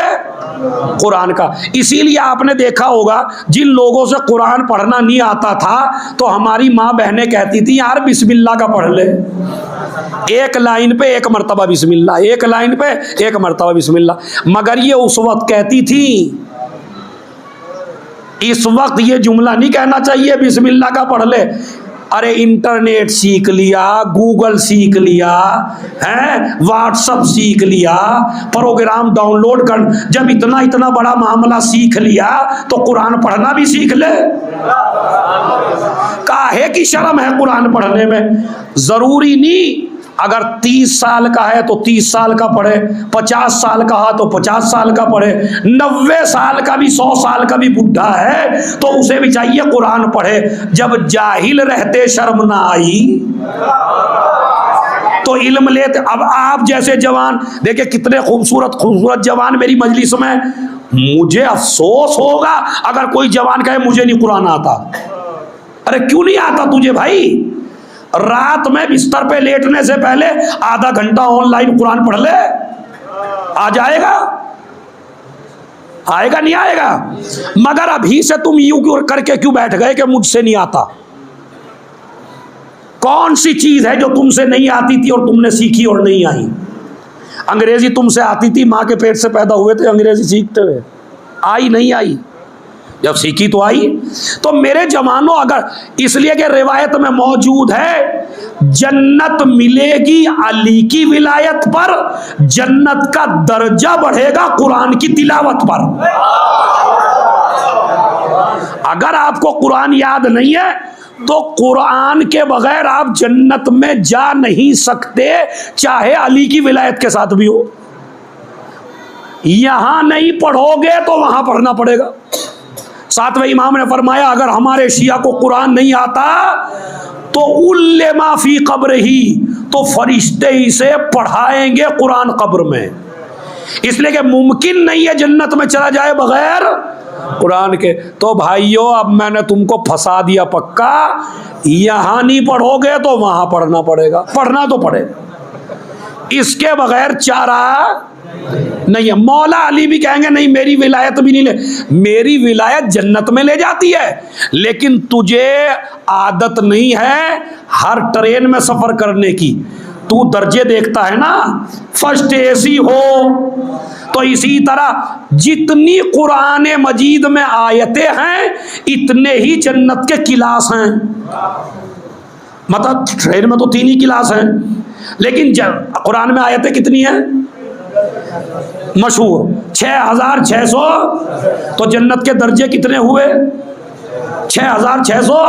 कुरान का। इसीलिए आपने देखा होगा जिन लोगों से कुरान पढ़ना नहीं आता था तो हमारी माँ बहनें कहती थी यार बिस्मिल्लाह का पढ़ ले, एक लाइन पे एक मर्तबा बिस्मिल्लाह, एक लाइन पे एक मर्तबा बिस्मिल्लाह। मगर ये उस वक्त कहती थी, इस वक्त ये जुमला नहीं कहना चाहिए बिस्मिल्लाह का पढ़ ले। अरे इंटरनेट सीख लिया, गूगल सीख लिया है, व्हाट्सअप सीख लिया, प्रोग्राम डाउनलोड कर, जब इतना इतना बड़ा मामला सीख लिया तो कुरान पढ़ना भी सीख ले। काहे की शर्म है कुरान पढ़ने में? जरूरी नहीं, अगर 30 साल का है तो 30 साल का पढ़े, 50 साल का है तो 50 साल का पढ़े, 90 साल का भी, 100 साल का भी बुढ़ा है तो उसे भी चाहिए कुरान पढ़े। जब जाहिल रहते शर्म ना आई तो इल्म लेते। अब आप जैसे जवान देखिए कितने खूबसूरत खूबसूरत जवान मेरी मजलिस में, मुझे अफसोस होगा अगर कोई जवान कहे मुझे नहीं कुरान आता। अरे क्यों नहीं आता तुझे भाई? रात में बिस्तर पे लेटने से पहले आधा घंटा ऑनलाइन कुरान पढ़ ले, आ जाएगा? आएगा नहीं आएगा? मगर अभी से तुम यूं क्यों करके क्यों बैठ गए कि मुझसे नहीं आता? कौन सी चीज है जो तुमसे नहीं आती थी और तुमने सीखी और नहीं आई? अंग्रेजी तुमसे आती थी, माँ के पेट से पैदा हुए थे अंग्रेजी सीखते हुए, आई नहीं आई? जब सीखी तो आई। तो मेरे जवानों, अगर इसलिए कि रिवायत में मौजूद है, जन्नत मिलेगी अली की विलायत पर, जन्नत का दर्जा बढ़ेगा कुरान की तिलावत पर। अगर आपको कुरान याद नहीं है तो कुरान के बगैर आप जन्नत में जा नहीं सकते, चाहे अली की विलायत के साथ भी हो। यहां नहीं पढ़ोगे तो वहां पढ़ना पड़ेगा। सातवें इमाम ने फरमाया, अगर हमारे शिया को कुरान नहीं आता तो उल्ले माफी कब्र ही, तो फरिश्ते इसे पढ़ाएंगे कुरान कब्र में। इसलिए कि मुमकिन नहीं है जन्नत में चला जाए बगैर कुरान के। तो भाइयों, अब मैंने तुमको फंसा दिया पक्का, यहां नहीं पढ़ोगे तो वहां पढ़ना पड़ेगा, पढ़ना तो पड़ेगा, इसके बगैर चारा नहीं है। मौला अली भी कहेंगे नहीं, मेरी विलायत भी नहीं ले, मेरी विलायत जन्नत में ले जाती है, लेकिन तुझे आदत नहीं है हर ट्रेन में सफर करने की। तू दर्जे देखता है ना, फर्स्ट एसी हो, तो इसी तरह जितनी कुरान मजीद में आयतें हैं इतने ही जन्नत के क्लास हैं। मतलब ट्रेन में तो 3 ही क्लास हैं, लेकिन कुरान में आयतें कितनी हैं मशहूर? 6600। तो जन्नत के दर्जे कितने हुए? 6600।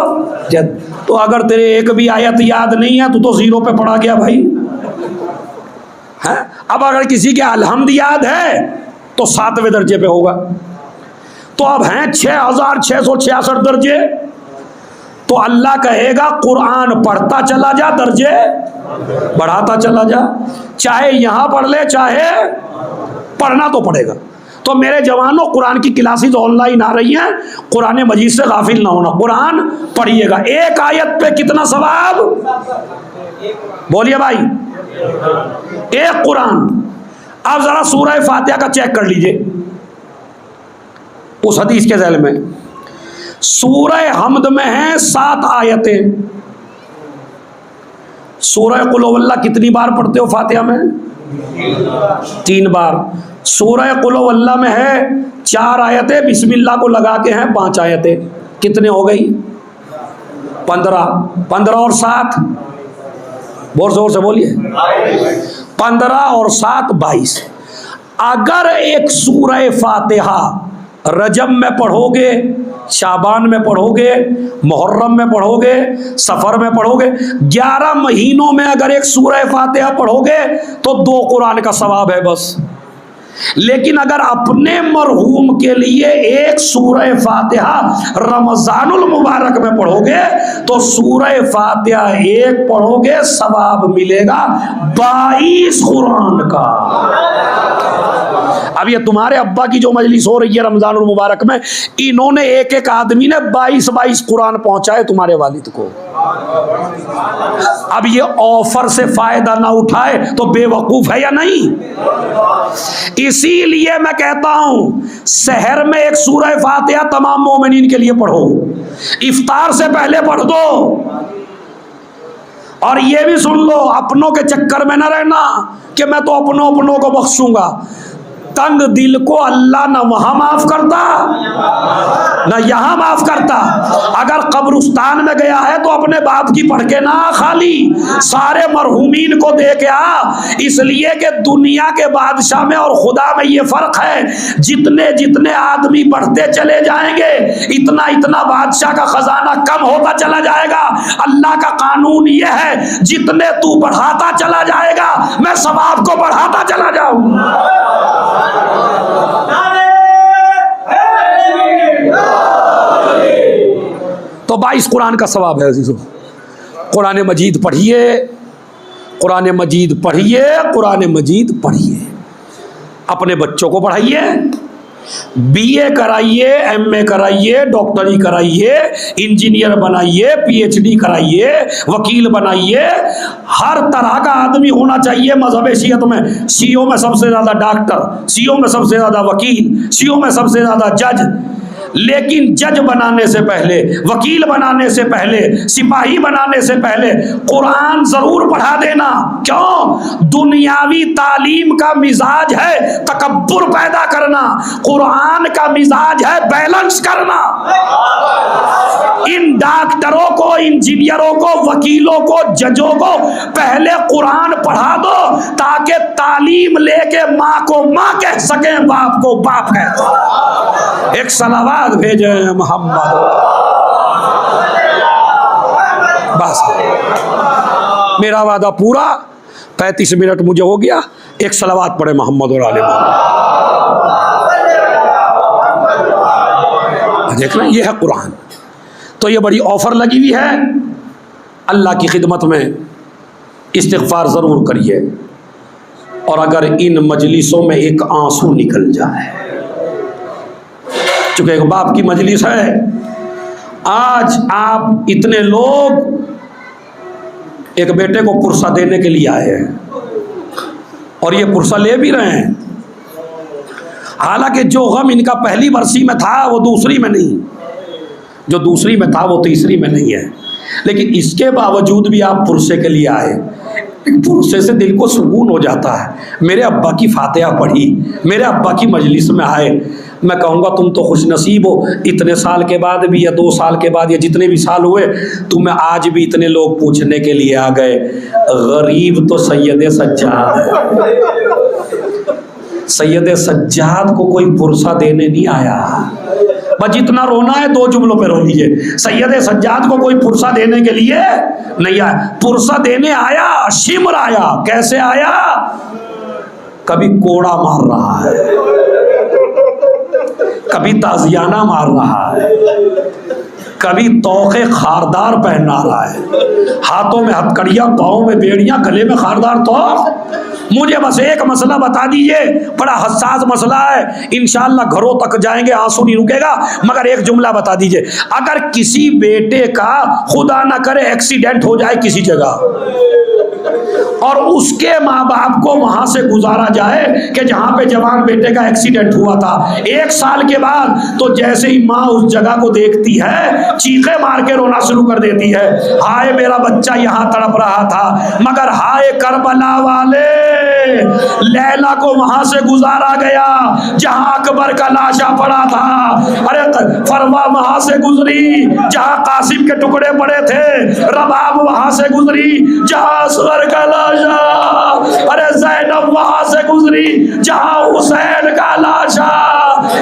तो अगर तेरे एक भी आयत याद नहीं है तो 0 पे पड़ा गया भाई है। अब अगर किसी के अलहम्द याद है तो 7वें दर्जे पे होगा। तो अब हैं 6666 दर्जे। तो अल्लाह कहेगा कुरान पढ़ता चला जा, दर्जे बढ़ाता चला जा, चाहे यहां पढ़ ले चाहे पढ़ना तो पड़ेगा। तो मेरे जवानों, कुरान की क्लासेस ऑनलाइन आ रही हैं, कुरान मजीद से गाफिल ना होना, कुरान पढ़िएगा। एक आयत पे कितना सवाब? बोलिए भाई, एक कुरान। अब जरा सूरह फातिहा का चेक कर लीजिए उस हदीस के ज़ैल में। सूरह हमद में है 7 आयतें। सूरह कुल हुवल्लाह कितनी बार पढ़ते हो फातिहा में? 3 बार। सूरह कुल हुवल्लाह में है 4 आयतें, बिस्मिल्लाह को लगा के हैं 5 आयतें। कितने हो गई? 15। 15 और 7, जोर जोर से बोलिए, 15 और 7 22। अगर एक सूरह फातिहा रजब में पढ़ोगे, शाबान में पढ़ोगे, मुहर्रम में पढ़ोगे, सफ़र में पढ़ोगे, 11 महीनों में अगर एक सूरह फातिहा पढ़ोगे तो 2 कुरान का सवाब है बस। लेकिन अगर अपने मरहूम के लिए एक सूरह फातिहा रमज़ानुल मुबारक में पढ़ोगे तो सूरह फातिहा एक पढ़ोगे, सवाब मिलेगा 22 कुरान का। अब ये तुम्हारे अब्बा की जो मजलिस हो रही है रमजानुल मुबारक में, इन्होंने एक आदमी ने 22 कुरान पहुंचाए तुम्हारे वालिद को। अब ये ऑफर से फायदा ना उठाए तो बेवकूफ है या नहीं? इसीलिए मैं कहता हूं, शहर में एक सूरह फातिहा तमाम मोमिनीन के लिए पढ़ो, इफ्तार से पहले पढ़ दो। और ये भी सुन लो, अपनों के चक्कर में ना रहना कि मैं तो अपनों को बख्शूंगा। तंग दिल को अल्लाह ना वहां माफ करता ना यहां माफ करता। अगर कब्रिस्तान में गया है तो अपने बाप की पढ़ के ना खाली, सारे मरहूमीन को दे के आ। इसलिए कि दुनिया के बादशाह में और खुदा में ये फर्क है, जितने जितने आदमी बढ़ते चले जाएंगे इतना इतना बादशाह का खजाना कम होता चला जाएगा। अल्लाह का कानून ये है, जितने तू बढ़ाता चला जाएगा मैं सवाब को बढ़ाता चला जाऊंगा। तो 22 कुरान का सवाब है अजीजों। कुरान मजीद पढ़िए, कुरान मजीद पढ़िए, कुरान मजीद पढ़िए। अपने बच्चों को पढ़ाइए, BA कराइए, MA कराइए, डॉक्टरी कराइए, इंजीनियर बनाइए, PhD कराइए, वकील बनाइए। हर तरह का आदमी होना चाहिए मजहब शियत में। शियों में सबसे ज़्यादा डॉक्टर, शियों में सबसे ज़्यादा वकील, शियों में सबसे ज़्यादा जज। लेकिन जज बनाने से पहले, वकील बनाने से पहले, सिपाही बनाने से पहले कुरान जरूर पढ़ा देना। क्यों? दुनियावी तालीम का मिजाज है तकब्बुर पैदा करना, कुरान का मिजाज है बैलेंस करना। इन डॉक्टरों को, इंजीनियरों को, वकीलों को, जजों को पहले कुरान पढ़ा दो ताकि तालीम लेके माँ को माँ कह सके, बाप को बाप कह सके। एक सलावत भेजे मोहम्मद। बस मेरा वादा पूरा, 35 मिनट मुझे हो गया। एक सलावत पढ़े मोहम्मद और आले मोहम्मद। देख रहे हैं, ये है कुरान। तो ये बड़ी ऑफर लगी हुई है, अल्लाह की खिदमत में इस्तिग़फ़ार ज़रूर करिए। और अगर इन मजलिसों में एक आंसू निकल जाए, चूँकि एक बाप की मजलिस है, आज आप इतने लोग एक बेटे को पुरसा देने के लिए आए हैं और ये पुरसा ले भी रहे हैं। हालांकि जो गम इनका पहली बरसी में था वो दूसरी में नहीं, जो दूसरी में था वो तीसरी में नहीं है, लेकिन इसके बावजूद भी आप पुरसे के लिए आए। पुरसे से दिल को सुकून हो जाता है। मेरे अब्बा की फातिहा पढ़ी, मेरे अब्बा की मजलिस में आए। मैं कहूँगा तुम तो खुश नसीब हो, इतने साल के बाद भी, या 2 साल के बाद, या जितने भी साल हुए, तुम्हें आज भी इतने लोग पूछने के लिए आ गए। गरीब तो सैयद सज्जाद है। सैयद सज्जाद को कोई पुरसा देने नहीं आया। बस जितना रोना है 2 जुमलों पे रो लीजिए। सैयद सज्जाद को कोई पुरसा देने के लिए नहीं आया, पुरसा देने आया शिमर आया। कैसे आया? कभी कोड़ा मार रहा है, कभी ताजियाना मार रहा है, कभी तोखे खारदार पहना रहा है, हाथों में हथकड़ियाँ, पाँव में बेड़ियाँ, गले में खारदार तोख। मुझे बस एक मसला बता दीजिए, बड़ा हसास मसला है, इंशाअल्लाह घरों तक जाएंगे, आंसू नहीं रुकेगा, मगर एक जुमला बता दीजिए। अगर किसी बेटे का खुदा ना करे एक्सीडेंट हो जाए किसी जगह और उसके माँ बाप को वहां से गुजारा जाए कि जहां पे जवान बेटे का एक्सीडेंट हुआ था, 1 साल के बाद तो जैसे ही माँ उस जगह को देखती है चीखे मार के रोना शुरू कर देती है। हाय मेरा बच्चा यहाँ तड़प रहा था, मगर हाय करबला वाले, लैला को वहां से गुजारा गया जहां अकबर का लाशा पड़ा था। अरे फरवा वहां से गुजरी जहां कासिम के टुकड़े पड़े थे, रबाब वहां से गुजरी जहां असगर का लाशा, अरे जैनब वहां से गुजरी जहां हुसैन का लाशा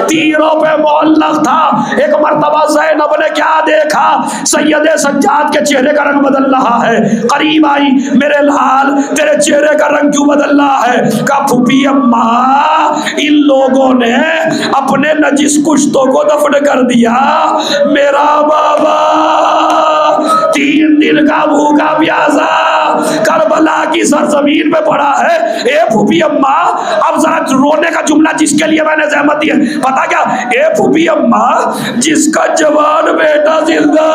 तीरों पे मुअल्लक़ था। एक मर्तबा जैनब ने क्या देखा? सैयद सज्जाद के चेहरे का रंग बदल रहा है। करीब आई, मेरे लाल तेरे चेहरे का रंग क्यों बदल रहा है? का फूफी अम्मा, इन लोगों ने अपने नजिस कुश्तों को दफन कर दिया। मेरा बाबा 3 दिन का भूखा प्यासा करबला की सरजमीन पे पड़ा है। ए फूफी अम्मा, अब जरा रोने का जुमला जिसके लिए मैंने जहमत दी है, पता क्या? ए फूफी अम्मा, जिसका जवान बेटा जिंदा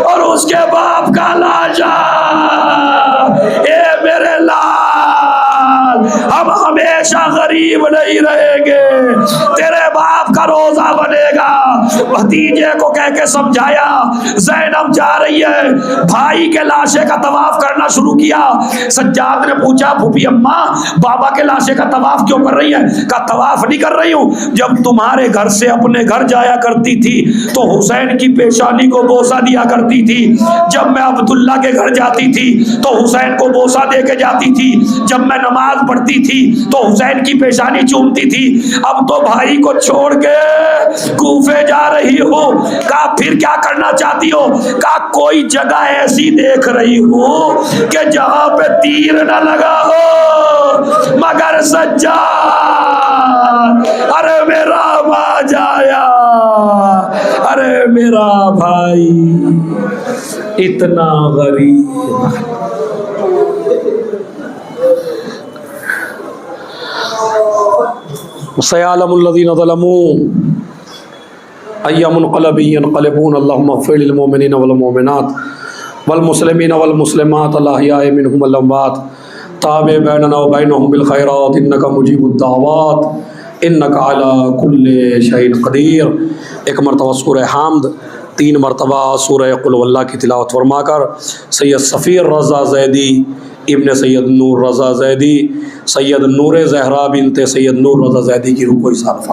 और उसके बाप का लाशा, ए मेरे लाल, हम हमेशा गरीब नहीं रहेंगे, तेरे बाप का रोजा बनेगा। भतीजे को कह के समझाया। ज़ैनब जा रही है, भाई के लाशे का तवाफ करना शुरू किया। सज्जाद ने पूछा, फूफी अम्मा बाबा के लाशे का तवाफ क्यों कर रही है? का तवाफ नहीं कर रही हूँ, जब तुम्हारे घर से अपने घर जाया करती थी तो हुसैन की पेशानी को बोसा दिया करती थी। जब मैं अब्दुल्ला के घर जाती थी तो हुसैन को बोसा दे के जाती थी। जब मैं नमाज पढ़ती थी तो हुसैन की पेशानी चूमती थी। अब तो भाई को छोड़ के कूफे जा रही हो। का फिर क्या करना चाहती हो? का कोई जगह ऐसी देख रही हो कि जहां पे तीर न लगा हो। मगर सज्जाद, अरे मेरा बाजाया, अरे मेरा भाई इतना गरीब, सयालमुल्लज़ीना ज़लमू अय्यमुनक़लबी यनक़लिबून अल्लाहुम्मा ग़फ़िर लिल मुमिनीना वल मुमिनात वल मुस्लिमीना वल मुस्लिमात अल अहयाइ मिनहुम वल अमवात ताबे बैनना व बैनहुम बिल खैरात इन्नका मुजीबुद दाअवात इन्नका अला कुल्लि शैइन क़दीर। एक मरतबा सूरह हाम्द, 3 मरतबा सूरह कुल वल्लाह की तिलावत फरमाकर सैयद सफ़ीर रज़ा ज़ैदी इब्न सैयद नूर रज़ा ज़ैदी, सैयद नूर ज़हरा बिनते सैयद नूर रज़ा ज़ैदी की रूह को इसाल फरमा।